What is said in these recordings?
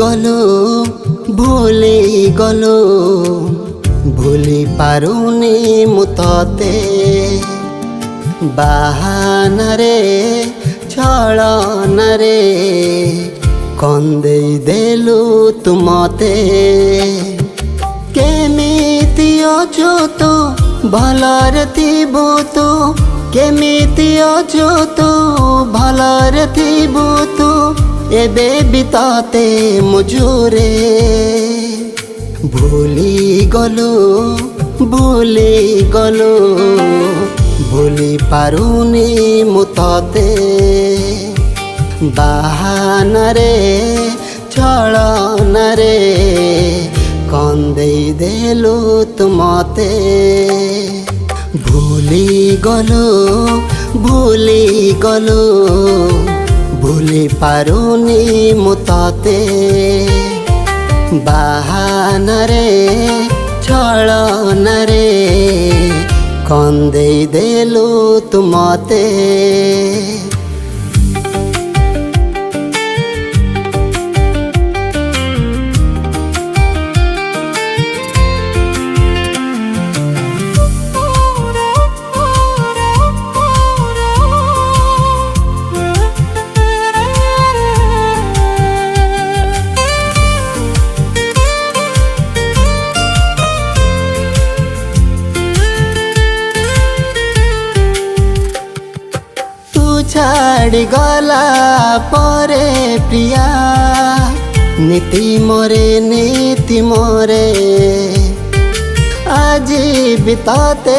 গলো ভুলি গলো ভুলি পাରୁନି ମୁଁ ତତେ ବାହାନାରେ ଛଳନାରେ କନ୍ଦେଇ ଦେଲୁ ତୁ ମତେ କେମିତି ଅଛୁ ତୁ ଭଲରେ ଥିବୁ ତୁ କେମିତି ଅଛୁ ତୁ ଭଲରେ ଥିବୁ ତୁ ଏବେ ବି ତତେ ମୁଁ ଝୁରେ ଭୁଲି ଗଲୁ ଭୁଲି ପାରୁନି ମୁଁ ତତେ ବାହାନାରେ ଛଳନାରେ କନ୍ଦେଇ ଦେଲୁ ତୁ ମତେ ଭୁଲି ଗଲୁ ଭୁଲି ପାରୁନି ମୁଁ ତତେ ବାହାନାରେ ଛଳନାରେ କନ୍ଦେଇ ଦେଲୁ ତୁ ମତେ ଛାଡ଼ି ଗଲା ପରେ ପ୍ରିୟା ନୀତି ମରେ ଆଜି ବି ତତେ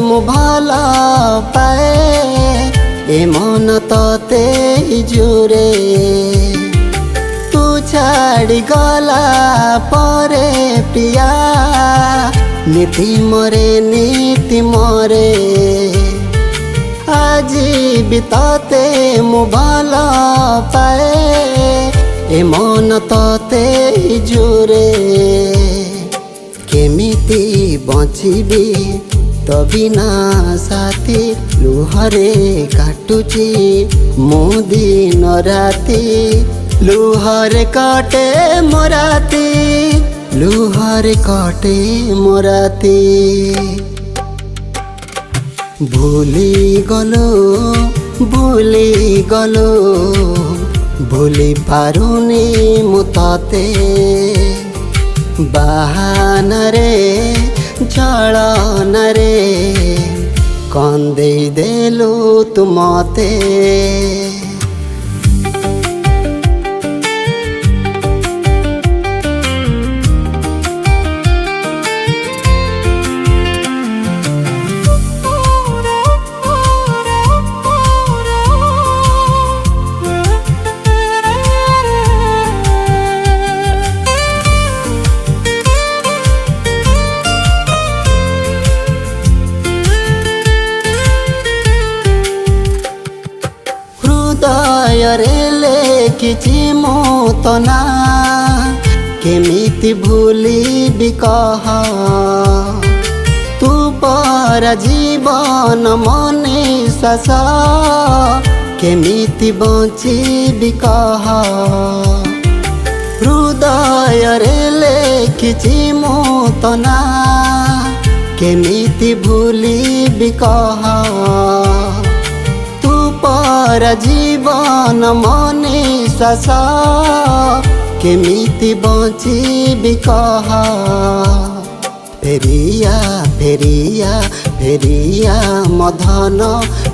ମୁଁ ଭଲ ପାଏ ଏ ମନ ତତେ ଜୁରେ ତୁ ଛାଡ଼ି ଗଲା ପରେ ପ୍ରିୟା ନୀତି ମରେ ଆଜି ବି ତତେ ମୁଁ ଭଲ ପାଏ ଏ ମନ ତତେ ଜୁରେ କେମିତି ବଞ୍ଚିବି ତୋ ବିନା ସାଥୀ ଲୁହରେ କାଟୁଛି ମୁଁ ଦିନ ରାତି ଲୁହରେ କଟେ ମୋ ରାତି ଲୁହରେ କଟେ ମୋ ରାତି ଭୁଲି ଗଲୁ ଭୁଲି ପାରୁନି ମୁଁ ତତେ ବାହାନାରେ ଛଳନାରେ କନ୍ଦେଇ ଦେଲୁ ତୁ ମତେ ହୃଦୟରେ ଲେଖିଛି ମୁଁ ତୋ ନାଁ କେମିତି ଭୁଲିବି କହ ତୁ ପରା ଜୀବନ ମୋ ନିଶ୍ୱାସ କେମିତି ବଞ୍ଚିବି କହ ହୃଦୟରେ ଲେଖିଛି ମୁଁ ତୋ ନାଁ କେମିତି ଭୁଲିବି କହ ପରା ଜୀବନ ମୋ ନିଶ୍ୱାସ କେମିତି ବଞ୍ଚିବି କହ ଫେରିଆ ମୋ ଧନ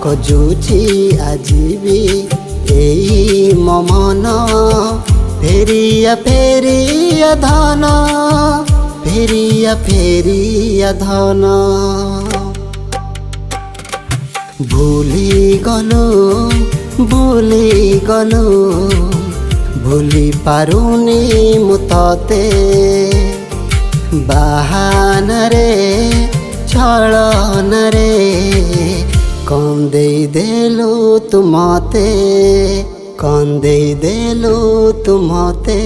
ଖୋଜୁଛି ଆଜି ବି ଏଇ ମୋ ମନ ଫେରିଆ ଧନ ଫେରିଆ ଧନ ଭୁଲି ଗଲୁ ଭୁଲି ପାରୁନି ମୁଁ ତତେ ବାହାନାରେ ଛଳନାରେ କନ୍ଦେଇ ଦେଲୁ ତୁ ମତେ